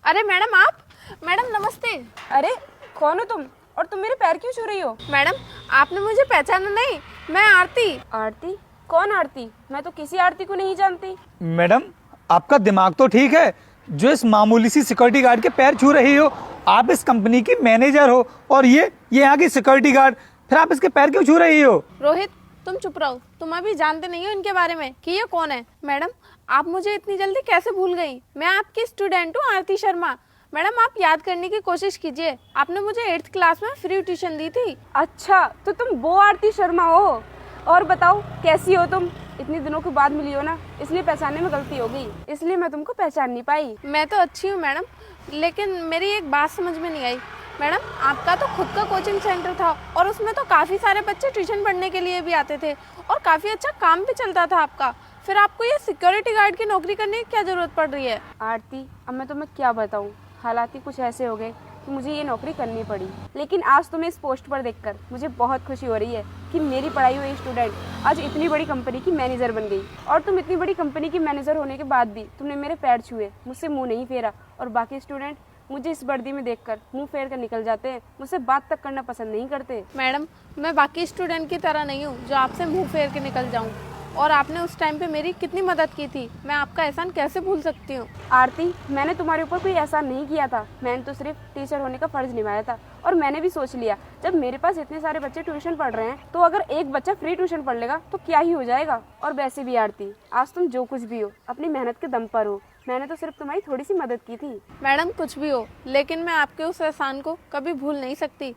अरे मैडम आप। मैडम नमस्ते। अरे कौन हो तुम और तुम मेरे पैर क्यों छू रही हो? मैडम आपने मुझे पहचाना नहीं, मैं आरती। आरती? कौन आरती? मैं तो किसी आरती को नहीं जानती। मैडम आपका दिमाग तो ठीक है, जो इस मामूली सी सिक्योरिटी गार्ड के पैर छू रही हो। आप इस कंपनी की मैनेजर हो और ये यहाँ की सिक्योरिटी गार्ड, फिर आप इसके पैर क्यों छू रही हो? रोहित तुम चुप रहो, तुम अभी जानते नहीं हो इनके बारे में कि ये कौन है। मैडम आप मुझे इतनी जल्दी कैसे भूल गई? मैं आपकी स्टूडेंट हूँ आरती शर्मा। मैडम आप याद करने की कोशिश कीजिए, आपने मुझे 8th क्लास में फ्री ट्यूशन दी थी। अच्छा तो तुम वो आरती शर्मा हो। और बताओ कैसी हो तुम? इतने दिनों के बाद मिली हो ना, इसलिए पहचानने में गलती हो गई, इसलिए मैं तुमको पहचान नहीं पाई। मैं तो अच्छी हूँ मैडम, लेकिन मेरी एक बात समझ में नहीं आई। मैडम आपका तो खुद का कोचिंग सेंटर था और उसमें तो काफ़ी सारे बच्चे ट्यूशन पढ़ने के लिए भी आते थे और काफ़ी अच्छा काम भी चलता था आपका। फिर आपको ये सिक्योरिटी गार्ड की नौकरी करने की क्या ज़रूरत पड़ रही है? आरती अब मैं तुम्हें क्या बताऊँ, हालात ही कुछ ऐसे हो गए कि मुझे ये नौकरी करनी पड़ी। लेकिन आज तुम्हें इस पोस्ट पर देखकर मुझे बहुत खुशी हो रही है कि मेरी पढ़ाई हुई स्टूडेंट आज इतनी बड़ी कंपनी की मैनेजर बन गई। और तुम इतनी बड़ी कंपनी की मैनेजर होने के बाद भी तुमने मेरे पैर छुए, मुझसे मुंह नहीं फेरा। और बाकी स्टूडेंट मुझे इस वर्दी में देखकर मुंह फेर कर निकल जाते हैं, मुझसे बात तक करना पसंद नहीं करते। मैडम मैं बाकी स्टूडेंट की तरह नहीं हूँ जो आपसे मुंह फेर के निकल जाऊँ। और आपने उस टाइम पे मेरी कितनी मदद की थी, मैं आपका एहसान कैसे भूल सकती हूँ? आरती मैंने तुम्हारे ऊपर कोई एहसान नहीं किया था, मैंने तो सिर्फ टीचर होने का फर्ज निभाया था। और मैंने भी सोच लिया जब मेरे पास इतने सारे बच्चे ट्यूशन पढ़ रहे हैं तो अगर एक बच्चा फ्री ट्यूशन पढ़ लेगा तो क्या ही हो जाएगा। और वैसे भी आरती आज तुम जो कुछ भी हो अपनी मेहनत के दम पर हो, मैंने तो सिर्फ तुम्हारी थोड़ी सी मदद की थी। मैडम कुछ भी हो, लेकिन मैं आपके उस एहसान को कभी भूल नहीं सकती।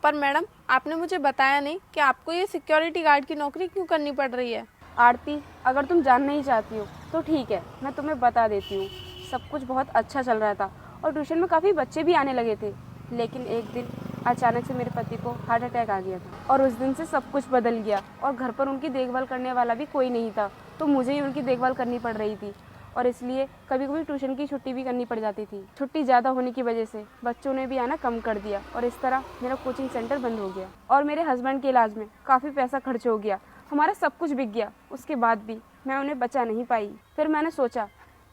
पर मैडम आपने मुझे बताया नहीं कि आपको ये सिक्योरिटी गार्ड की नौकरी क्यों करनी पड़ रही है। आरती अगर तुम जानना ही चाहती हो तो ठीक है, मैं तुम्हें बता देती हूँ। सब कुछ बहुत अच्छा चल रहा था और ट्यूशन में काफ़ी बच्चे भी आने लगे थे। लेकिन एक दिन अचानक से मेरे पति को हार्ट अटैक आ गया था और उस दिन से सब कुछ बदल गया। और घर पर उनकी देखभाल करने वाला भी कोई नहीं था, तो मुझे ही उनकी देखभाल करनी पड़ रही थी। और इसलिए कभी कभी ट्यूशन की छुट्टी भी करनी पड़ जाती थी। छुट्टी ज़्यादा होने की वजह से बच्चों ने भी आना कम कर दिया और इस तरह मेरा कोचिंग सेंटर बंद हो गया। और मेरे हस्बैंड के इलाज में काफ़ी पैसा खर्च हो गया, हमारा सब कुछ बिक गया। उसके बाद भी मैं उन्हें बचा नहीं पाई। फिर मैंने सोचा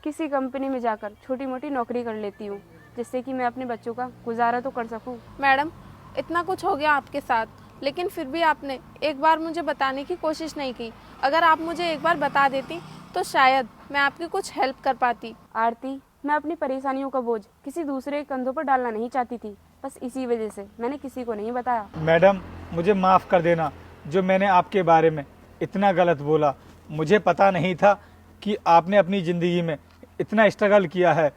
किसी कंपनी में जाकर छोटी मोटी नौकरी कर लेती हूँ, जिससे कि मैं अपने बच्चों का गुजारा तो कर सकूँ। मैडम इतना कुछ हो गया आपके साथ, लेकिन फिर भी आपने एक बार मुझे बताने की कोशिश नहीं की। अगर आप मुझे एक बार बता देती तो शायद मैं आपकी कुछ हेल्प कर पाती। आरती मैं अपनी परेशानियों का बोझ किसी दूसरे के कंधों पर डालना नहीं चाहती थी, बस इसी वजह से मैंने किसी को नहीं बताया। मैडम मुझे माफ़ कर देना जो मैंने आपके बारे में इतना गलत बोला। मुझे पता नहीं था कि आपने अपनी ज़िंदगी में इतना स्ट्रगल किया है।